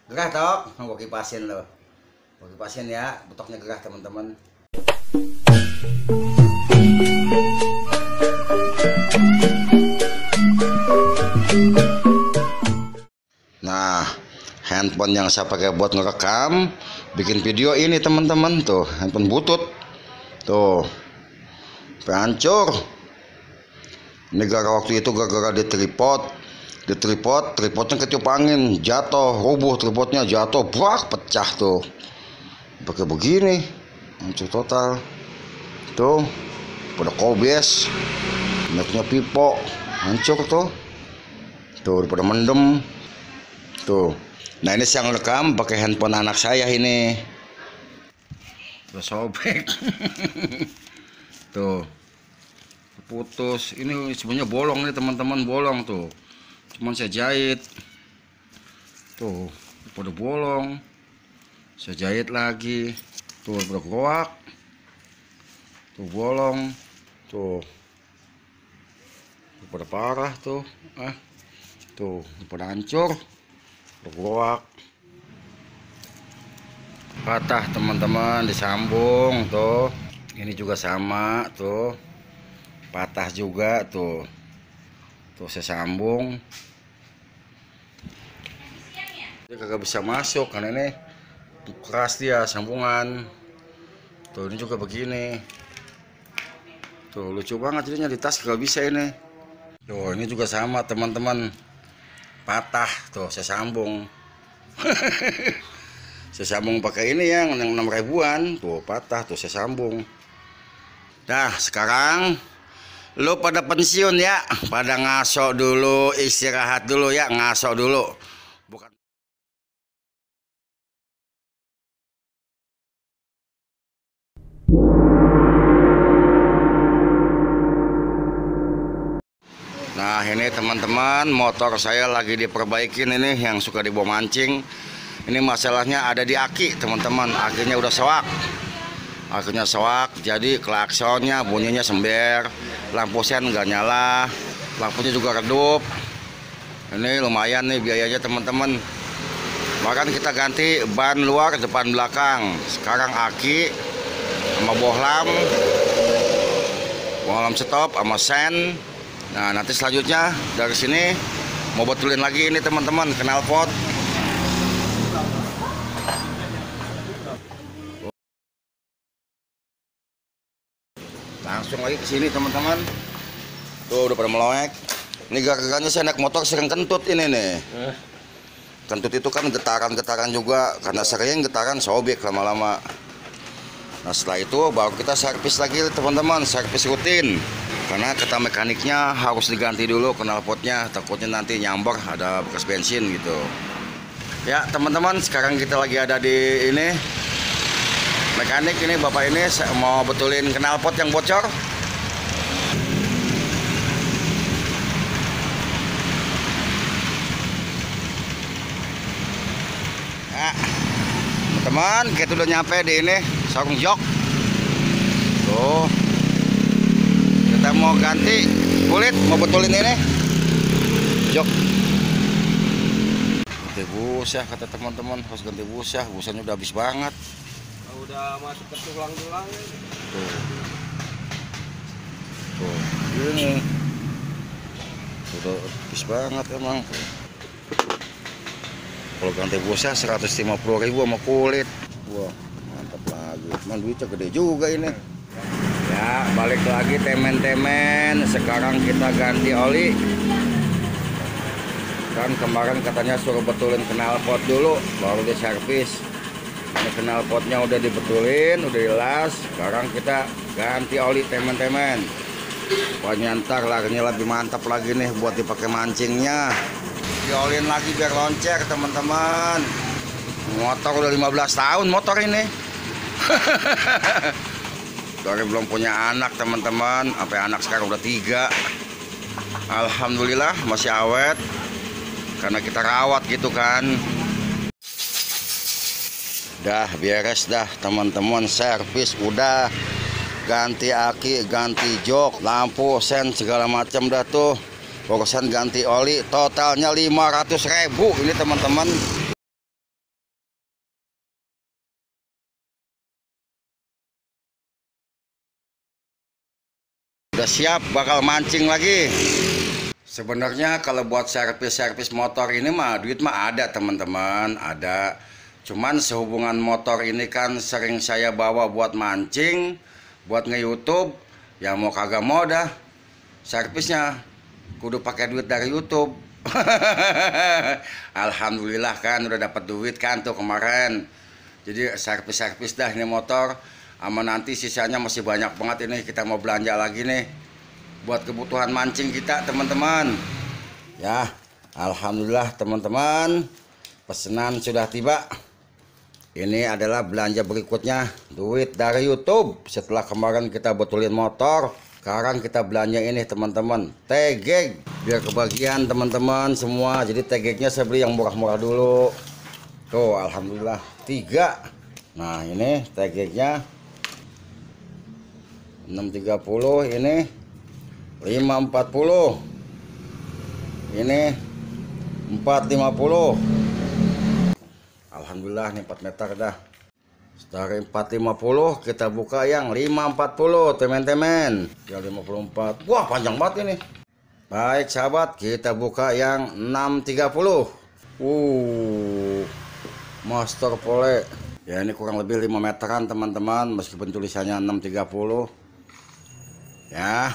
Gerah tok, gue kipasin loh. Gue kipasin ya, betoknya gerah teman-teman. Nah, handphone yang saya pakai buat ngerekam, bikin video ini teman-teman tuh, handphone butut. Tuh. Hancur. Ini gara waktu itu gara-gara di tripodnya ketiup angin, jatuh, rubuh tripodnya, jatuh, brak, pecah tuh. Pakai begini, hancur total. Tuh, pada kobes, mic-nya pipo, hancur tuh. Tuh, pada mendem. Tuh. Nah, ini saya rekam pakai handphone anak saya ini. Udah sobek. Tuh. Putus. Ini sebenarnya bolong nih teman-teman, bolong tuh. Cuman saya jahit. Tuh, pada bolong. Saya jahit lagi. Tuh, pada keluar. Tuh bolong. Tuh. Pada parah tuh. Tuh, pada hancur. Keluar. Patah teman-teman, disambung tuh. Ini juga sama tuh. Patah juga tuh. Tuh saya sambung. Dia kagak bisa masuk karena ini keras dia sambungan. Tuh ini juga begini. Tuh lucu banget jadinya, di tas kagak bisa ini. Tuh ini juga sama teman-teman. Patah tuh saya sambung. Saya sambung pakai ini yang 6 ribuan. Tuh patah tuh saya sambung. Dah sekarang lu pada pensiun ya, pada ngaso dulu, istirahat dulu ya, ngaso dulu. Bukan. Nah ini teman-teman, motor saya lagi diperbaikin ini, yang suka dibawa mancing. Ini masalahnya ada di aki teman-teman, akinya udah soak. Akhirnya soak, jadi klaksonnya bunyinya sember, lampu sen nggak nyala, lampunya juga redup. Ini lumayan nih biayanya teman-teman. Bahkan kita ganti ban luar depan belakang. Sekarang aki sama bohlam stop sama sen. Nah nanti selanjutnya dari sini mau betulin lagi ini teman-teman, knalpot. Langsung lagi ke sini teman-teman. Tuh udah pada melowek. Ini gara-garanya saya naik motor sering kentut ini nih. Kentut itu kan getaran-getaran juga, karena sering getaran sobek lama-lama. Nah setelah itu baru kita servis lagi teman-teman, servis rutin. Karena kata mekaniknya harus diganti dulu knalpotnya, takutnya nanti nyamber ada bekas bensin gitu. Ya teman-teman, sekarang kita lagi ada di ini mekanik, ini bapak ini mau betulin knalpot yang bocor. Ya, teman-teman, kita udah nyampe di ini sarung jok. Tuh, kita mau ganti kulit, mau betulin ini jok. Ganti busa kata teman-teman, harus ganti busa, busanya udah habis banget. Udah masuk ke tulang-tulang. Tuh ini udah habis banget emang. Kalau ganti busa 150.000 sama kulit. Wah mantap lagi, cuman duitnya gede juga ini. Ya balik lagi temen-temen, sekarang kita ganti oli. Kan kemarin katanya suruh betulin knalpot dulu baru di servis. Ini knalpotnya udah dibetulin, udah dilas. Sekarang kita ganti oli teman-teman. Pokoknya ntar larinya lebih mantap lagi nih buat dipakai mancingnya. Diolin lagi biar loncer teman-teman. Motor udah 15 tahun motor ini. Dari belum punya anak teman-teman, sampai anak sekarang udah 3. Alhamdulillah masih awet. Karena kita rawat gitu kan. Dah beres dah teman-teman, servis udah, ganti aki, ganti jok, lampu, sen segala macam dah tuh. Urusan ganti oli totalnya 500.000 ini teman-teman. Udah siap bakal mancing lagi. Sebenarnya kalau buat servis motor ini mah duit mah ada teman-teman, ada. Cuman sehubungan motor ini kan sering saya bawa buat mancing, buat nge-YouTube, ya mau kagak mau dah servisnya kudu pakai duit dari YouTube. Alhamdulillah kan udah dapat duit kan tuh kemarin. Jadi servis dah ini motor. Ama nanti sisanya masih banyak banget ini, kita mau belanja lagi nih buat kebutuhan mancing kita teman-teman. Ya, alhamdulillah teman-teman, pesanan sudah tiba. Ini adalah belanja berikutnya, duit dari YouTube. Setelah kemarin kita betulin motor, sekarang kita belanja ini teman-teman, tegeg. Biar kebagian teman-teman semua. Jadi tegegnya saya beli yang murah-murah dulu. Tuh alhamdulillah 3. Nah ini tegegnya 630, ini 540, ini 450. Alhamdulillah nih 4 meter dah. Dari 450 kita buka yang 540 teman-teman. Yang 54. Wah panjang banget ini. Baik sahabat, kita buka yang 630. Master pole. Ya ini kurang lebih 5 meteran teman-teman, meskipun tulisannya 630. Ya,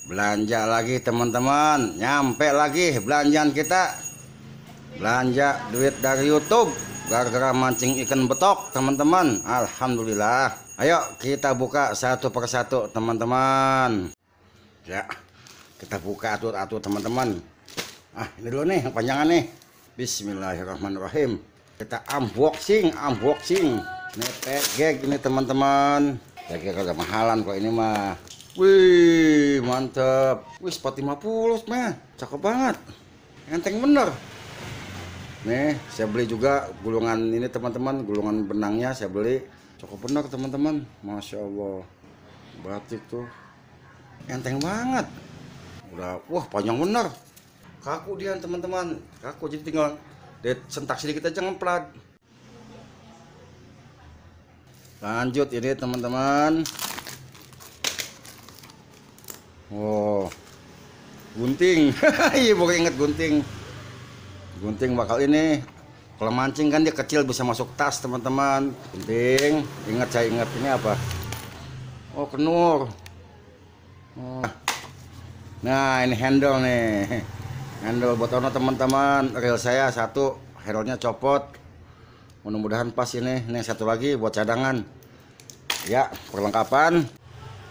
belanja lagi teman-teman, nyampe lagi belanjaan kita. Belanja duit dari YouTube gara-gara mancing ikan betok teman-teman. Alhamdulillah. Ayo kita buka satu persatu teman-teman. Ya, kita buka atur-atur teman-teman. Ini dulu nih yang panjangan nih. Bismillahirrahmanirrahim. Kita unboxing. Ini tegeg ini teman-teman. Tegeg agak mahalan kok ini mah. Wih, mantep. Wih, 450 mah. Cakep banget. Enteng bener. Nih, saya beli juga gulungan ini teman-teman, gulungan benangnya saya beli. Cakep bener teman-teman. Masya Allah. Batik tuh. Enteng banget. Udah, wah panjang bener. Kaku dia teman-teman. Kaku, jadi tinggal sentak sedikit aja ngemplat. Lanjut ini teman-teman. Oh, gunting. Iya, baru inget gunting. Gunting bakal ini. Kalau mancing kan dia kecil bisa masuk tas teman-teman. Gunting. Saya ingat ini apa? Oh, kenur. Oh. Nah ini handle nih. Handle buat ono teman-teman. Reel saya satu, handlenya copot. Mudah-mudahan pas ini. Nih satu lagi buat cadangan. Ya, perlengkapan.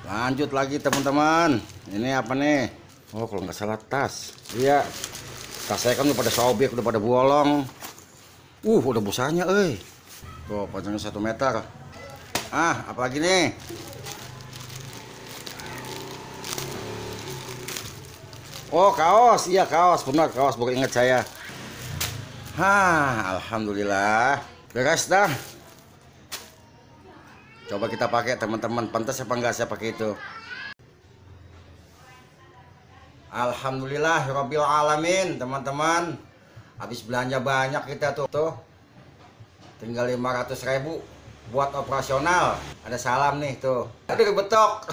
Lanjut lagi teman-teman. Ini apa nih? Oh, kalau nggak salah tas. Iya. Tas saya kan udah pada sobek, udah pada bolong. Udah busanya, Tuh, panjangnya 1 meter. Apalagi nih? Oh, kaos. Iya, kaos. Benar, kaos. Baru ingat saya. Alhamdulillah. Beres dah. Coba kita pakai teman-teman, pantas apa enggak saya pakai itu. Alhamdulillah Rabbil Alamin teman-teman. Habis belanja banyak kita tuh. Tinggal 500.000 buat operasional. Ada salam nih tuh. Aduh betok.